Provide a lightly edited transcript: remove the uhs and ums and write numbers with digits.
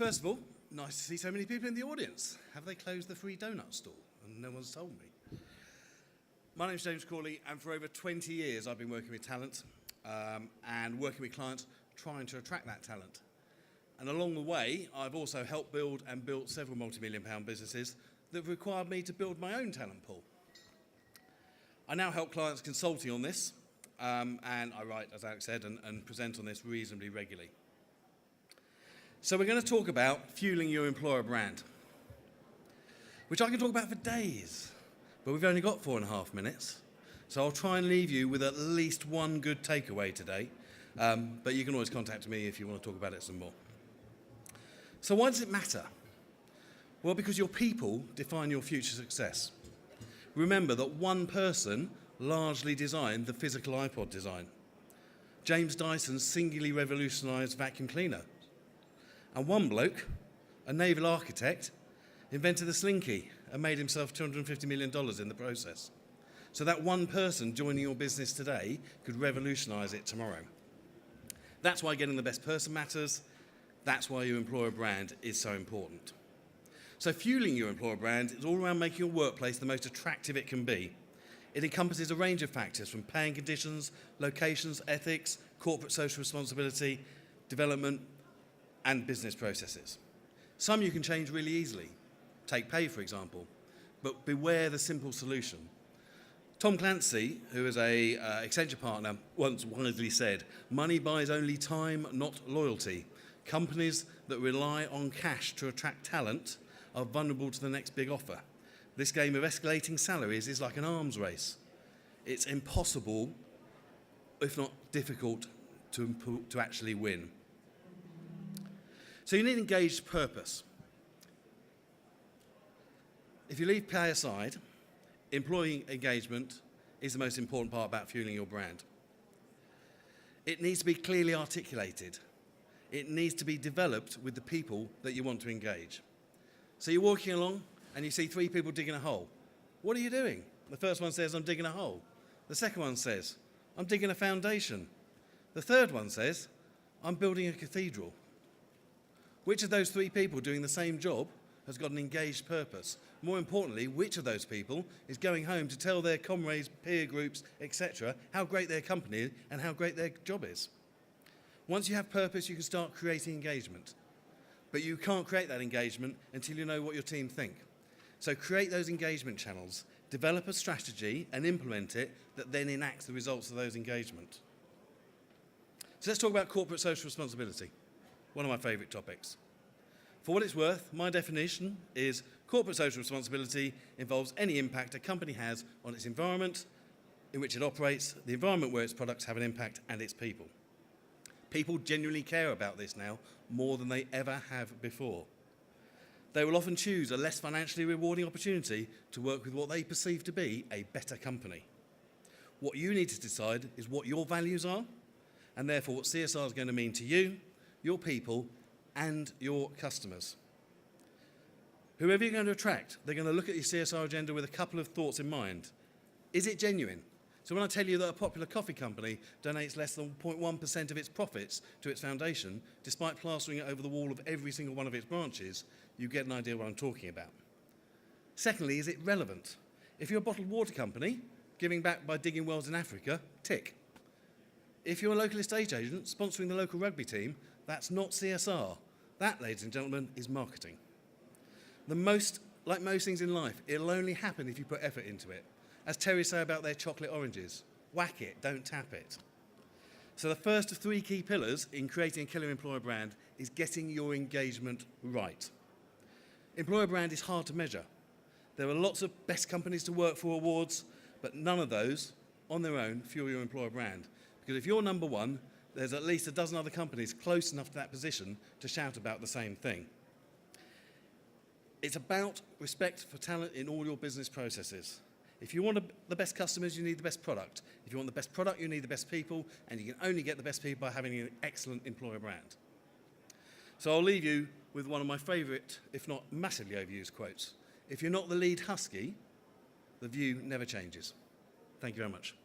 First of all, nice to see so many people in the audience. Have they closed the free donut stall? And no one's told me. My name's James Crawley, and for over 20 years I've been working with talent and working with clients trying to attract that talent. And along the way, I've also helped build and built several multi-million-pound businesses that have required me to build my own talent pool. I now help clients consulting on this, and I write, as Alex said, and present on this reasonably regularly. So we're going to talk about fueling your employer brand, which I can talk about for days, but we've only got 4.5 minutes. So I'll try and leave you with at least one good takeaway today, but you can always contact me if you want to talk about it some more. So why does it matter? Well, because your people define your future success. Remember that one person largely designed the physical iPod design. James Dyson singularly revolutionised vacuum cleaner. And one bloke, a naval architect, invented the slinky and made himself $250 million in the process. So that one person joining your business today could revolutionise it tomorrow. That's why getting the best person matters. That's why your employer brand is so important. So fueling your employer brand is all around making your workplace the most attractive it can be. It encompasses a range of factors from paying conditions, locations, ethics, corporate social responsibility, development, and business processes. Some you can change really easily. Take pay, for example, but beware the simple solution. Tom Clancy, who is a Accenture partner, once wisely said, "Money buys only time, not loyalty. Companies that rely on cash to attract talent are vulnerable to the next big offer. This game of escalating salaries is like an arms race. It's impossible, if not difficult, to actually win." So you need engaged purpose. If you leave pay aside, employee engagement is the most important part about fueling your brand. It needs to be clearly articulated. It needs to be developed with the people that you want to engage. So you're walking along and you see 3 people digging a hole. What are you doing? The first one says, "I'm digging a hole." The second one says, "I'm digging a foundation." The third one says, "I'm building a cathedral." Which of those 3 people doing the same job has got an engaged purpose? More importantly, which of those people is going home to tell their comrades, peer groups, etc., how great their company is and how great their job is? Once you have purpose, you can start creating engagement. But you can't create that engagement until you know what your team think. So create those engagement channels, develop a strategy and implement it that then enacts the results of those engagements. So let's talk about corporate social responsibility. One of my favourite topics. For what it's worth, my definition is corporate social responsibility involves any impact a company has on its environment in which it operates, the environment where its products have an impact, and its people. People genuinely care about this now more than they ever have before. They will often choose a less financially rewarding opportunity to work with what they perceive to be a better company. What you need to decide is what your values are, and therefore what CSR is going to mean to you, your people, and your customers. Whoever you're going to attract, they're going to look at your CSR agenda with a couple of thoughts in mind. Is it genuine? So when I tell you that a popular coffee company donates less than 0.1% of its profits to its foundation, despite plastering it over the wall of every single one of its branches, you get an idea what I'm talking about. Secondly, is it relevant? If you're a bottled water company, giving back by digging wells in Africa, tick. If you're a local estate agent sponsoring the local rugby team, that's not CSR. That, ladies and gentlemen, is marketing. Like most things in life, it'll only happen if you put effort into it. As Terry say about their chocolate oranges, whack it, don't tap it. So the first of 3 key pillars in creating a killer employer brand is getting your engagement right. Employer brand is hard to measure. There are lots of best companies to work for awards, but none of those on their own fuel your employer brand. Because if you're number 1, there's at least a dozen other companies close enough to that position to shout about the same thing. It's about respect for talent in all your business processes. If you want the best customers, you need the best product. If you want the best product, you need the best people, and you can only get the best people by having an excellent employer brand. So I'll leave you with one of my favourite, if not massively overused quotes. If you're not the lead husky, the view never changes. Thank you very much.